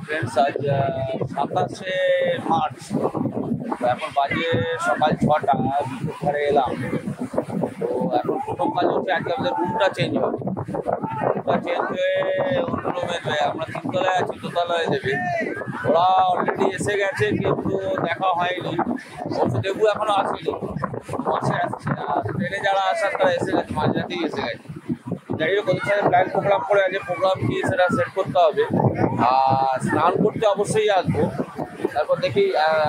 Friends, আজ 27শে March. এখন বাজে সকাল 6টা, বিকেল ঘরে এলাম। তো এখন প্রথম কাজ হচ্ছে আজকে আমাদের রুমটা চেঞ্জ হবে। রুমটা চেঞ্জ হয়ে অন্য রুমে দেবে। আমরা 3তলায় আছি, দোতলায় দেবে। ওরা অলরেডি এসে গেছে, কিন্তু দেখা হয়নি। অবশ্য দেবু এখনো আসেনি, বাসে আসছে। আর ট্রেনে যারা আসার তারা এসে গেছে, মাঝরাতেই এসে গেছে। যাই হোক, ওদের সাথে প্ল্যান প্রোগ্রাম করে আজকে প্রোগ্রাম কি সেটা সেট করতে হবে। আর স্নান করতে অবশ্যই আসবো। তারপর দেখি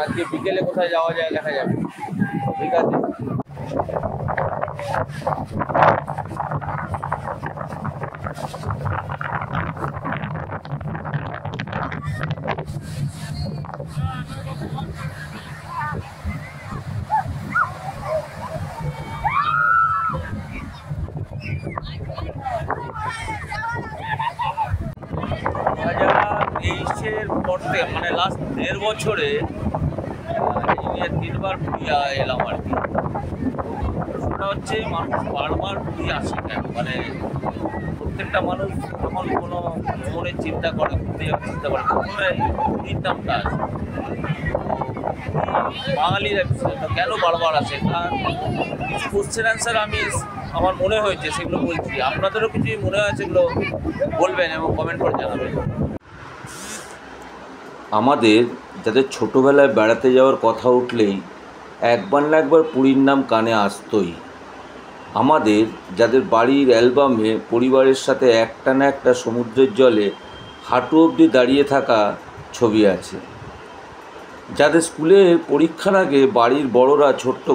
আজকে বিকেলে কোথায় যাওয়া যায়, দেখা যাবে। ঠিক আছে। তেইশের পর থেকে মানে লাস্ট 1.5 বছরে এই নিয়ে 3বার পুরী এলাম আর কি। সেটা হচ্ছে মানুষ বারবার পুরী আসে কেন, মানে প্রত্যেকটা মানুষ যখন কোনো ভ্রমণের চিন্তা করে, ঘুরতে যাওয়ার চিন্তা করে, তখন পুরীর নামটা আসে। বাঙালিরা কেন বারবার আসে, তার কিছু কোশ্চেন অ্যান্সার আমার মনে হয়েছে, সেগুলো বলছি। আপনাদেরও কিছু মনে হয় সেগুলো বলবেন এবং কমেন্ট করে জানাবেন। আমাদের যাদের ছোটোবেলায় বেড়াতে যাওয়ার কথা উঠলেই একবার না একবার পুরীর নাম কানে আসতোই। আমাদের যাদের বাড়ির অ্যালবামে পরিবারের সাথে একটা না একটা সমুদ্রের জলে হাঁটু অবধি দাঁড়িয়ে থাকা ছবি আছে। যাদের স্কুলের পরীক্ষার আগে বাড়ির বড়রা ছোট্ট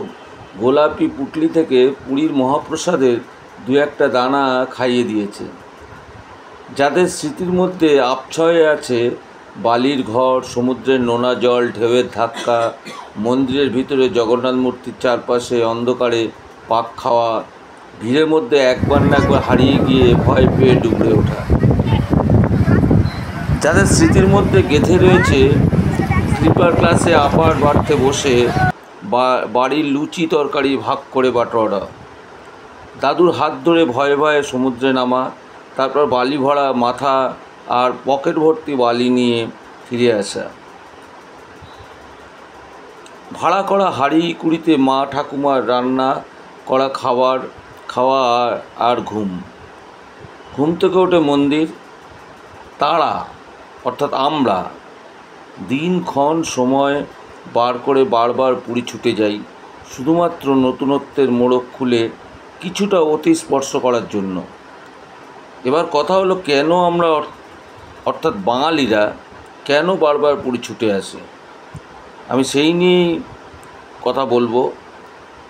গোলাপি পুটলি থেকে পুরীর মহাপ্রসাদের 2-1টা দানা খাইয়ে দিয়েছে। যাদের স্মৃতির মধ্যে আবছয়ে আছে বালির ঘর, সমুদ্রের নোনা জল, ঢেউয়ের ধাক্কা, মন্দিরের ভিতরে জগন্নাথ মূর্তির চারপাশে অন্ধকারে পাক খাওয়া, ভিড়ের মধ্যে একবার না একবার হারিয়ে গিয়ে ভয় পেয়ে ডুবরে ওঠা। যাদের স্মৃতির মধ্যে গেঁথে রয়েছে স্লিপার ক্লাসে আপার বাড়তে বসে বাড়ির লুচি তরকারি ভাগ করে বাটোয়ারা, দাদুর হাত ধরে ভয়ে ভয়ে সমুদ্রে নামা, তারপর বালি ভরা মাথা আর পকেট ভর্তি বালি নিয়ে ফিরে আসা, ভাড়া করা হাঁড়ি কুড়িতে মা ঠাকুমার রান্না করা খাওয়া আর ঘুম থেকে ওঠে মন্দির। তারা অর্থাৎ আমরা দিনক্ষণ সময় বার করে বারবার পুরী ছুটে যাই, শুধুমাত্র নতুনত্বের মোড়ক খুলে কিছুটা অতি স্পর্শ করার জন্য। এবার কথা হলো, কেন আমরা অর্থাৎ বাঙালিরা কেন বারবার পুরী ছুটে আসে? আমি সেই নিয়েই কথা বলবো,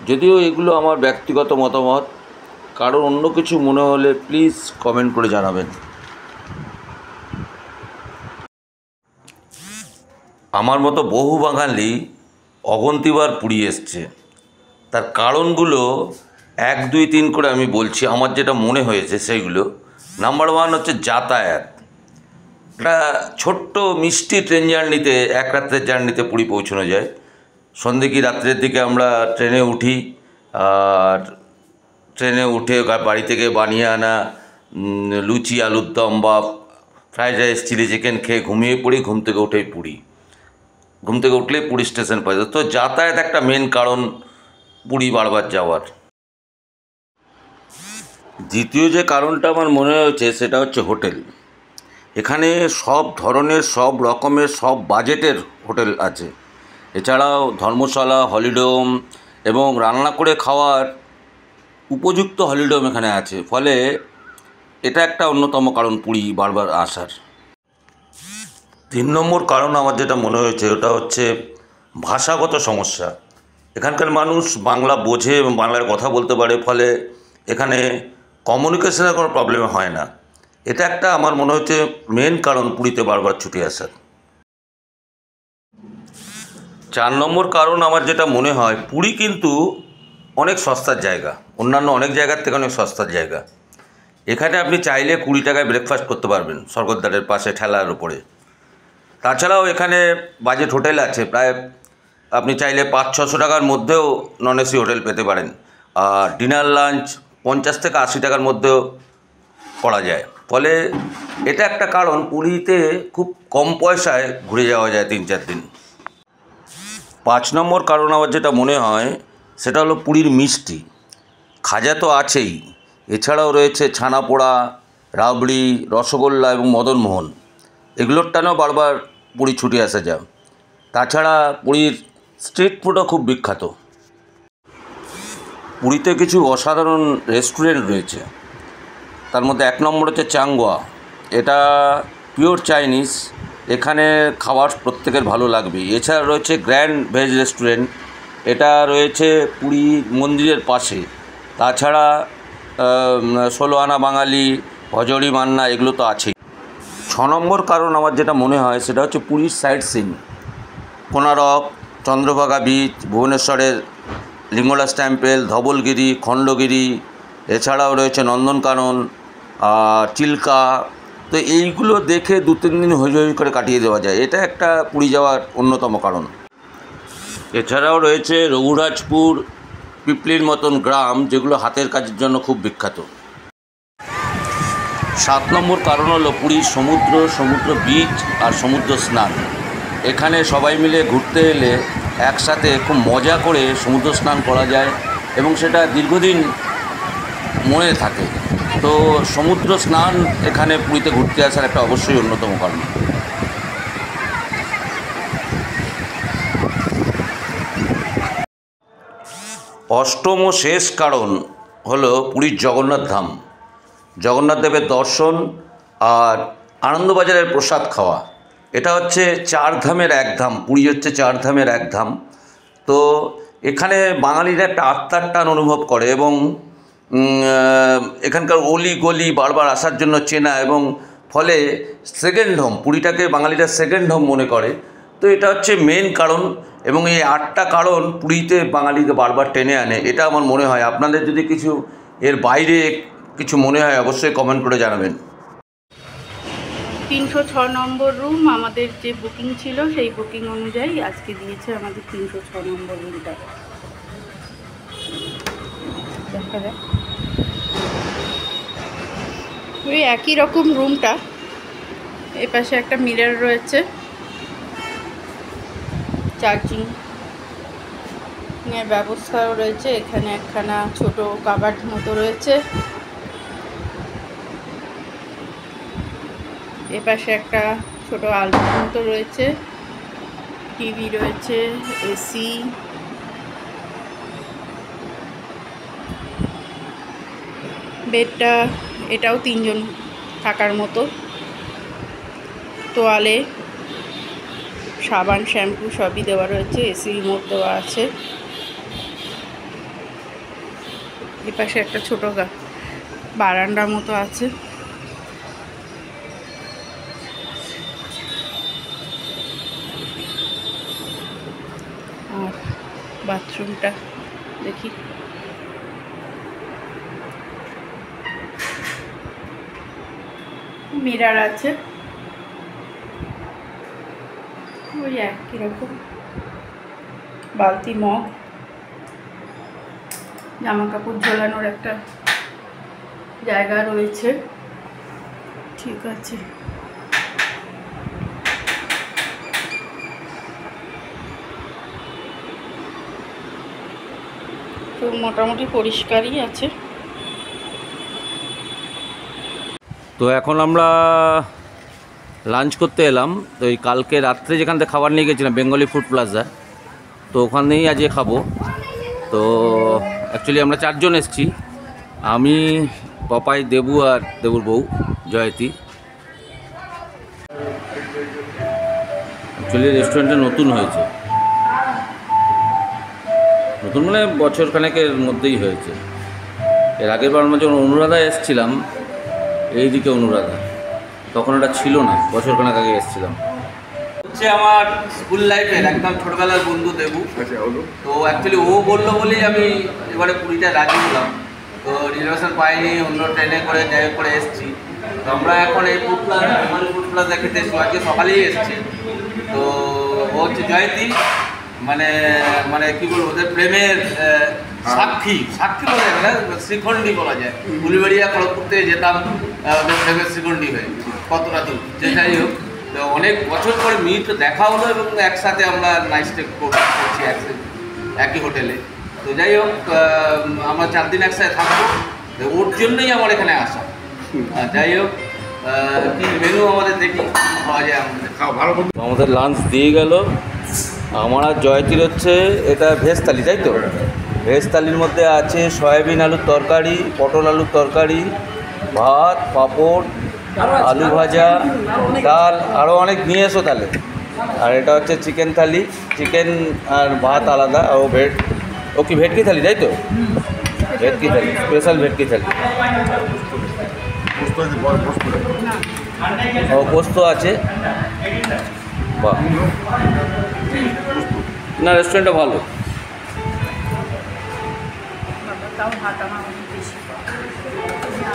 যদিও এগুলো আমার ব্যক্তিগত মতামত। কারোর অন্য কিছু মনে হলে প্লিজ কমেন্ট করে জানাবেন। আমার মতো বহু বাঙালি অগন্তিবার পুরী এসছে। তার কারণগুলো 1, 2, 3 করে আমি বলছি, আমার যেটা মনে হয়েছে সেইগুলো। নাম্বার 1 হচ্ছে যাতায়াত। একটা ছোট্ট মিষ্টি ট্রেন জার্নিতে, 1 রাত্রের জার্নিতে পুরী পৌঁছানো যায়। সন্ধে কি রাত্রের দিকে আমরা ট্রেনে উঠি, আর ট্রেনে উঠে বাড়ি থেকে বানিয়ে আনা লুচি, আলুর দম বা ফ্রাইড রাইস, চিলি চিকেন খেয়ে ঘুমিয়ে পড়ি। ঘুম থেকে উঠেই পুরী, ঘুম থেকে উঠলেই পুরী স্টেশন পাওয়া যায়। তো যাতায়াত একটা মেন কারণ পুরী বারবার যাওয়ার। দ্বিতীয় যে কারণটা আমার মনে হয়েছে সেটা হচ্ছে হোটেল। এখানে সব ধরনের, সব রকমের, সব বাজেটের হোটেল আছে। এছাড়াও ধর্মশালা, হলিডোম এবং রান্না করে খাওয়ার উপযুক্ত হলিডোম এখানে আছে। ফলে এটা একটা অন্যতম কারণ পুরী বারবার আসার। 3 নম্বর কারণ আমার যেটা মনে হয়েছে ওটা হচ্ছে ভাষাগত সমস্যা। এখানকার মানুষ বাংলা বোঝে এবং বাংলায় কথা বলতে পারে, ফলে এখানে কমিউনিকেশনের কোনো প্রবলেম হয় না। এটা একটা আমার মনে হচ্ছে মেন কারণ পুরীতে বারবার ছুটে আসার। 4 নম্বর কারণ আমার যেটা মনে হয়, পুরী কিন্তু অনেক সস্তার জায়গা, অন্যান্য অনেক জায়গার থেকে অনেক সস্তার জায়গা। এখানে আপনি চাইলে 20 টাকায় ব্রেকফাস্ট করতে পারবেন স্বর্গদ্বারের পাশে ঠেলার উপরে। তাছাড়াও এখানে বাজেট হোটেল আছে, প্রায় আপনি চাইলে 500-600 টাকার মধ্যেও নন এসি হোটেল পেতে পারেন। আর ডিনার লাঞ্চ 50 থেকে 80 টাকার মধ্যেও করা যায়। ফলে এটা একটা কারণ পুরীতে খুব কম পয়সায় ঘুরে যাওয়া যায় 3-4 দিন। 5 নম্বর কারণ আমার যেটা মনে হয় সেটা হলো পুরীর মিষ্টি। খাজা তো আছেই, এছাড়াও রয়েছে ছানা পোড়া, রাবড়ি, রসগোল্লা এবং মদনমোহন। এগুলোর টানেও বারবার পুরী ছুটে আসা যায়। তাছাড়া পুরীর স্ট্রিট ফুডও খুব বিখ্যাত। পুরীতে কিছু অসাধারণ রেস্টুরেন্ট রয়েছে, তার মধ্যে 1 নম্বর হচ্ছে চাংগোয়া। এটা পিওর চাইনিজ, এখানে খাবার প্রত্যেকের ভালো লাগবে। এছাড়া রয়েছে গ্র্যান্ড ভেজ রেস্টুরেন্ট, এটা রয়েছে পুরী মন্দিরের পাশে। তাছাড়া 16 আনা বাঙালি, হজরি মান্না, এগুলো তো আছেই। 6 নম্বর কারণ আমার যেটা মনে হয় সেটা হচ্ছে পুরীর sight seen. Konark, Chandrabhaga beach, ভুবনেশ্বরের লিঙ্গরাজ টেম্পল, ধবলগিরি, খণ্ডগিরি, এছাড়াও রয়েছে নন্দনকানন, চিল্কা। তো এইগুলো দেখে 2-3 দিন হই হই করে কাটিয়ে দেওয়া যায়, এটা একটা পুরী যাওয়ার অন্যতম কারণ। এছাড়াও রয়েছে রঘুরাজপুর, পিপলির মতন গ্রাম, যেগুলো হাতের কাজের জন্য খুব বিখ্যাত। 7 নম্বর কারণ হলো পুরীর সমুদ্র বিচ আর সমুদ্র স্নান। এখানে সবাই মিলে ঘুরতে এলে একসাথে খুব মজা করে সমুদ্র স্নান করা যায় এবং সেটা দীর্ঘদিন মনে থাকে। তো সমুদ্র স্নান এখানে পুরীতে ঘুরতে আসার একটা অবশ্যই অন্যতম কারণ। 8ম ও শেষ কারণ হলো পুরীর জগন্নাথ ধাম। জগন্নাথ দেবের দর্শন আর আনন্দবাজারের প্রসাদ খাওয়া, এটা হচ্ছে 4 ধামের 1 ধাম। পুরী হচ্ছে 4 ধামের 1 ধাম। তো এখানে বাঙালিরা একটা আত্মার টান অনুভব করে এবং এখানকার অলি গলি বারবার আসার জন্য চেনা, এবং ফলে সেকেন্ড হোম, পুরীটাকে বাঙালিরা সেকেন্ড হোম মনে করে। তো এটা হচ্ছে মেন কারণ, এবং এই 8টা কারণ পুরীতে বাঙালিকে বারবার টেনে আনে। এটা আমার মনে হয়। আপনাদের যদি কিছু এর বাইরে কিছু মনে হয় অবশ্যই কমেন্ট করে জানাবেন। 306 নম্বর রুম আমাদের যে বুকিং ছিল সেই বুকিং অনুযায়ী আজকে দিয়েছে আমাদের 306 নম্বর রুমটা। দেখা যাক, ওই একই রকম রুমটা। এই পাশে একটা মিরর রয়েছে, চার্জিং এর ব্যবস্থাও রয়েছে। এখানে একখানা ছোট কাবার্ড মতো রয়েছে। এপাশে একটা ছোট আলমারি মতো রয়েছে, টিভি রয়েছে, এসি, বেডটা এটাও 3 জন থাকার মতো। তোয়ালে, সাবান, শ্যাম্পু সবই দেওয়া রয়েছে। এসি রিমোট দেওয়া আছে। এপাশে একটা ছোট বারান্দার মতো আছে। আর বাথরুমটা দেখি, মিরর আছে, ওই একই রকম বালতি, মগ, জামা কাপড় ঝোলানোর একটা জায়গা রয়েছে। ঠিক আছে, তো মোটামুটি পরিষ্কারই আছে। তো এখন আমরা লাঞ্চ করতে এলাম। তো এই কালকে রাত্রে যেখান থেকে খাবার নিয়ে গেছিলাম বেঙ্গলি ফুড প্লাজা, তো ওখানেই আজকে খাবো। তো অ্যাকচুয়ালি আমরা 4 জন এসেছি, আমি, পপাই, দেবু আর দেবুর বউ জয়তী। অ্যাকচুয়ালি রেস্টুরেন্টটা নতুন হয়েছে, নতুন মানে বছরখানেকের মধ্যেই হয়েছে। এর আগের বার আমরা যখন অনুরাধায় এসেছিলাম, এইদিকে অনুরাধা, তখন এটা ছিল না, বছরখানেক আগে এসেছিলাম। হচ্ছে আমার স্কুল লাইফের একদম ছোটবেলার বন্ধু দেবু। তো অ্যাকচুয়ালি ও বললো বলেই আমি এবারে পুরীটা রাজি হলাম। তো রিজার্ভেশন পাইনি, অন্য ট্রেনে করে যাই করে এসেছি। তো আমরা এখন এই ফুড প্লাজা খেতে এসেছি, আজকে সকালেই এসেছি। তো ও হচ্ছে জয়তী, মানে মানে কী বলবো, ওদের প্রেমের সাক্ষী বলা যায় না, শ্রীখণ্ডী বলা যায়। উলুবেড়িয়া খড়গপুর থেকে যেতাম দেবের শ্রীখণ্ডী হয়ে কতটা দূর, যে যাই হোক তো অনেক বছর পরে মিট দেখা হলো এবং একসাথে আমরা নাইট স্টে করছি একই হোটেলে। তো যাই হোক আমরা 4 দিন একসাথে থাকবো, ওর জন্যই আমার এখানে আসা। যাই হোক কি মেনু আমাদের দেখি পাওয়া যায় আমাদের লাঞ্চ দিয়ে গেল। আমার আর জয়তির হচ্ছে এটা ভেজ থালি, তাই তো? ভেজ থালির মধ্যে আছে সয়াবিন আলুর তরকারি, পটল আলুর তরকারি, ভাত, পাঁপড়, আলু ভাজা, ডাল, আরও অনেক নিয়ে এসো তাহলে। আর এটা হচ্ছে চিকেন থালি, চিকেন আর ভাত আলাদা। ও ও কি ভেটকি থালি, তাই তো? ভেটকি থালি, স্পেশাল ভেটকি থালি। ও পোস্ত আছে, বাহ। না, রেস্টুরেন্টটা ভালো।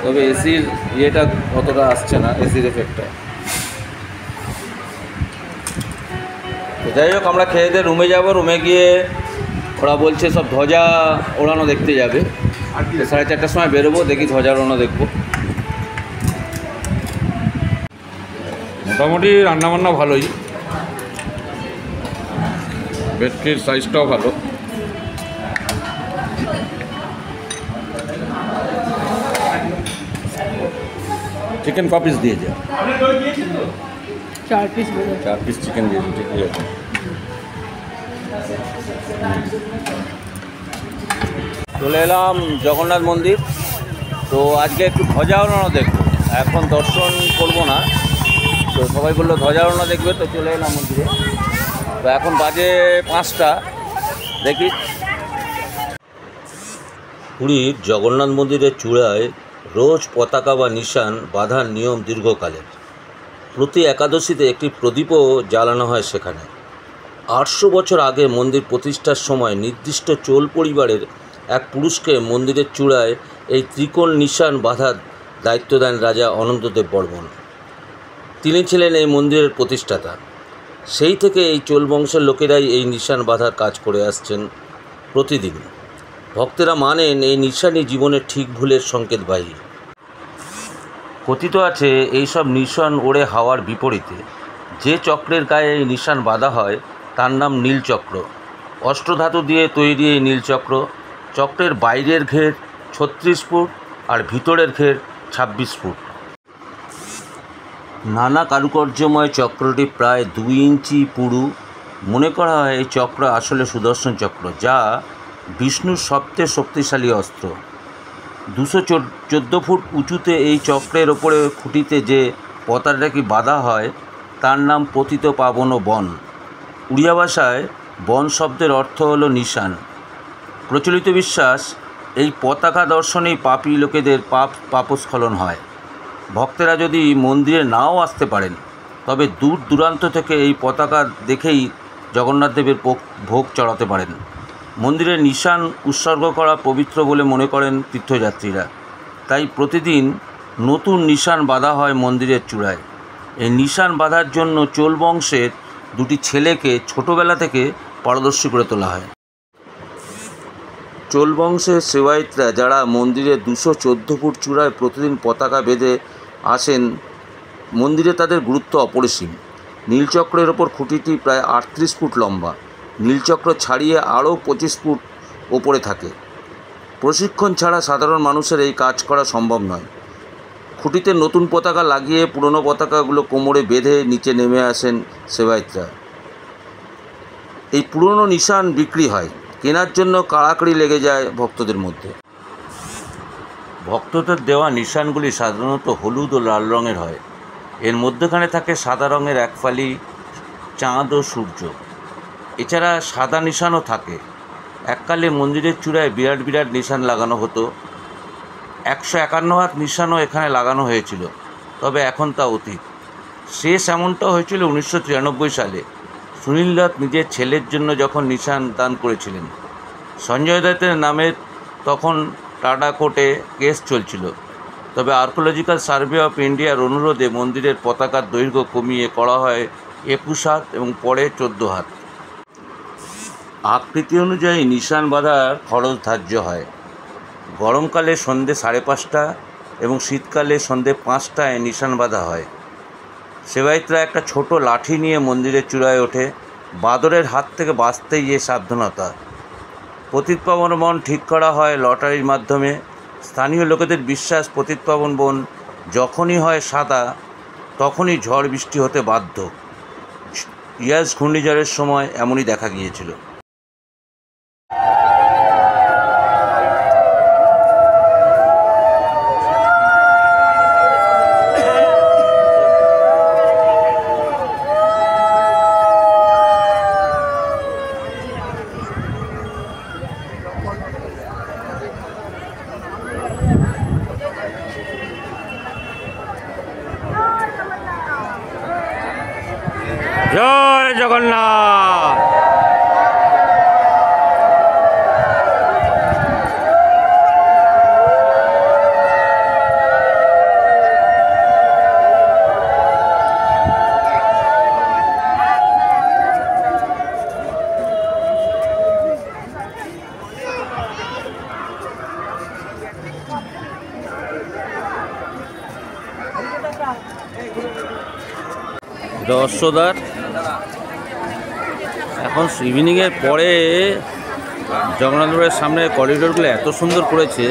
তবে এসির ইয়েটা অতটা আসছে না, এসির এফেক্টটা। তো যাই হোক, আমরা খেয়ে দিয়ে রুমে যাব। রুমে গিয়ে ওরা বলছে সব ধ্বজা ওড়ানো দেখতে যাবে। 4:30টার সময় বেরোবো, দেখি ধ্বজা ওড়ানো দেখবো। মোটামুটি রান্নাবান্না ভালোই, ভেটকির সাইজটাও ভালো। চিকেন ক পিস দিয়েছে? 4 পিস। 4 পিস চিকেন দিয়েছে, ঠিকই আছে। চলে এলাম জগন্নাথ মন্দির। তো আজকে একটু ধ্বজা ওড়ানো দেখবো, এখন দর্শন করবো না। তো সবাই বললো ধ্বজা ওড়ানো দেখবে, তো চলে এলাম মন্দিরে। তো এখন বাজে 5টা, দেখি। পুরীর জগন্নাথ মন্দিরের চূড়ায় রোজ পতাকা বা নিশান বাঁধার নিয়ম দীর্ঘকালের। প্রতি একাদশীতে একটি প্রদীপও জ্বালানো হয় সেখানে। 800 বছর আগে মন্দির প্রতিষ্ঠার সময় নির্দিষ্ট চোল পরিবারের এক পুরুষকে মন্দিরের চূড়ায় এই ত্রিকোণ নিশান বাঁধার দায়িত্ব দেন রাজা অনন্তদেব বর্মন। তিনি ছিলেন এই মন্দিরের প্রতিষ্ঠাতা। সেই থেকে এই চোল বংশের লোকেরাই এই নিশান বাঁধার কাজ করে আসছেন প্রতিদিন। ভক্তেরা মানেন এই নিশানই জীবনের ঠিক ভুলের সংকেতবাহী। কথিত আছে এইসব নিশান ওড়ে হাওয়ার বিপরীতে। যে চক্রের গায়ে এই নিশান বাঁধা হয় তার নাম নীলচক্র। অষ্টধাতু দিয়ে তৈরি এই নীলচক্র। চক্রের বাইরের ঘের 36 ফুট আর ভিতরের ঘের 26 ফুট। নানা কারুকার্যময় চক্রটি প্রায় 2 ইঞ্চি পুরু। মনে করা হয় এই চক্র আসলে সুদর্শন চক্র, যা বিষ্ণুর সবচেয়ে শক্তিশালী অস্ত্র। 214 ফুট উঁচুতে এই চক্রের ওপরে খুঁটিতে যে পতাকাটি বাঁধা হয় তার নাম পতিত পাবন বন। উড়িয়া ভাষায় বন শব্দের অর্থ হলো নিশান। প্রচলিত বিশ্বাস, এই পতাকা দর্শনেই পাপী লোকেদের পাপস্খলন হয়। ভক্তেরা যদি মন্দিরে নাও আসতে পারেন, তবে দূর দূরান্ত থেকে এই পতাকা দেখেই জগন্নাথ দেবের ভোগ চড়াতে পারেন। মন্দিরের নিশান উৎসর্গ করা পবিত্র বলে মনে করেন তীর্থযাত্রীরা। তাই প্রতিদিন নতুন নিশান বাঁধা হয় মন্দিরের চূড়ায়। এই নিশান বাঁধার জন্য চোল বংশের 2টি ছেলেকে ছোটোবেলা থেকে পারদর্শী করে তোলা হয়। চোল বংশের সেবায়েতরা যারা মন্দিরের 214 ফুট চূড়ায় প্রতিদিন পতাকা বেঁধে আসেন, মন্দিরে তাদের গুরুত্ব অপরিসীম। নীলচক্রের ওপর খুঁটিটি প্রায় 38 ফুট লম্বা। নীলচক্র ছাড়িয়ে আরও 25 ফুট ওপরে থাকে। প্রশিক্ষণ ছাড়া সাধারণ মানুষের এই কাজ করা সম্ভব নয়। খুঁটিতে নতুন পতাকা লাগিয়ে পুরনো পতাকাগুলো কোমরে বেঁধে নিচে নেমে আসেন সেবায়েতরা। এই পুরনো নিশান বিক্রি হয়, কেনার জন্য কাড়াকাড়ি লেগে যায় ভক্তদের মধ্যে। ভক্তদের দেওয়া নিশানগুলি সাধারণত হলুদ ও লাল রঙের হয়। এর মধ্যখানে থাকে সাদা রঙের এক ফালি চাঁদ ও সূর্য। এছাড়া সাদা নিশানও থাকে। এককালে মন্দিরের চূড়ায় বিরাট বিরাট নিশান লাগানো হতো। 151 হাত নিশানও এখানে লাগানো হয়েছিল, তবে এখন তা অতীত। শেষ এমনটা হয়েছিল 1993 সালে। সুনীল দত্ত নিজের ছেলের জন্য যখন নিশান দান করেছিলেন। সঞ্জয় দত্তের নামে তখন টাটা কোর্টে কেস চলছিল। তবে আর্কোলজিক্যাল সার্ভে অফ ইন্ডিয়ার অনুরোধে মন্দিরের পতাকার দৈর্ঘ্য কমিয়ে করা হয় 21 হাত এবং পরে 14 হাত। আকৃতি অনুযায়ী নিশান বাঁধার খরচ ধার্য হয়। গরমকালে সন্ধে 5:30 এবং শীতকালে সন্ধে 5টায় নিশান বাঁধা হয়। সেবায়িতরা একটা ছোট লাঠি নিয়ে মন্দিরের চূড়ায় ওঠে। বাঁদরের হাত থেকে বাঁচতেই এ সাবধানতা। পতিতপাবন বন ঠিক করা হয় লটারির মাধ্যমে। স্থানীয় লোকেদের বিশ্বাস, পতিতপাবন বন যখনই হয় সাদা তখনই ঝড় বৃষ্টি হতে বাধ্য। ইয়াস ঘূর্ণিঝড়ের সময় এমনই দেখা গিয়েছিল। জয় জগন্নাথ। দর্শকদার এখন ইভিনিংয়ের পরে জগন্নাথের সামনে করিডোরগুলো এত সুন্দর করেছে।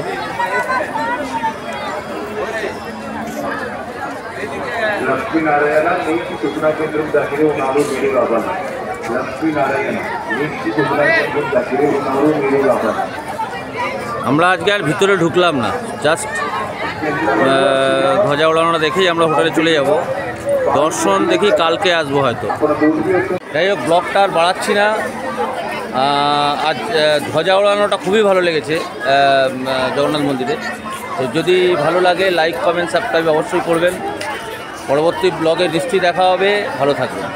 আমরা আজকে আর ভিতরে ঢুকলাম না, জাস্ট ধ্বজা ওড়ানোটা দেখেই আমরা হোটেলে চলে যাব। দর্শন দেখি কালকে আসবো হয়তো। যাই হোক, ব্লগটা আর বাড়াচ্ছি না। আজ ধ্বজা ওড়ানোটা খুবই ভালো লেগেছে জগন্নাথ মন্দিরে। তো যদি ভালো লাগে লাইক, কমেন্ট, সাবস্ক্রাইব অবশ্যই করবেন। পরবর্তী ব্লগে নিশ্চয়ই দেখা হবে। ভালো থাকবেন।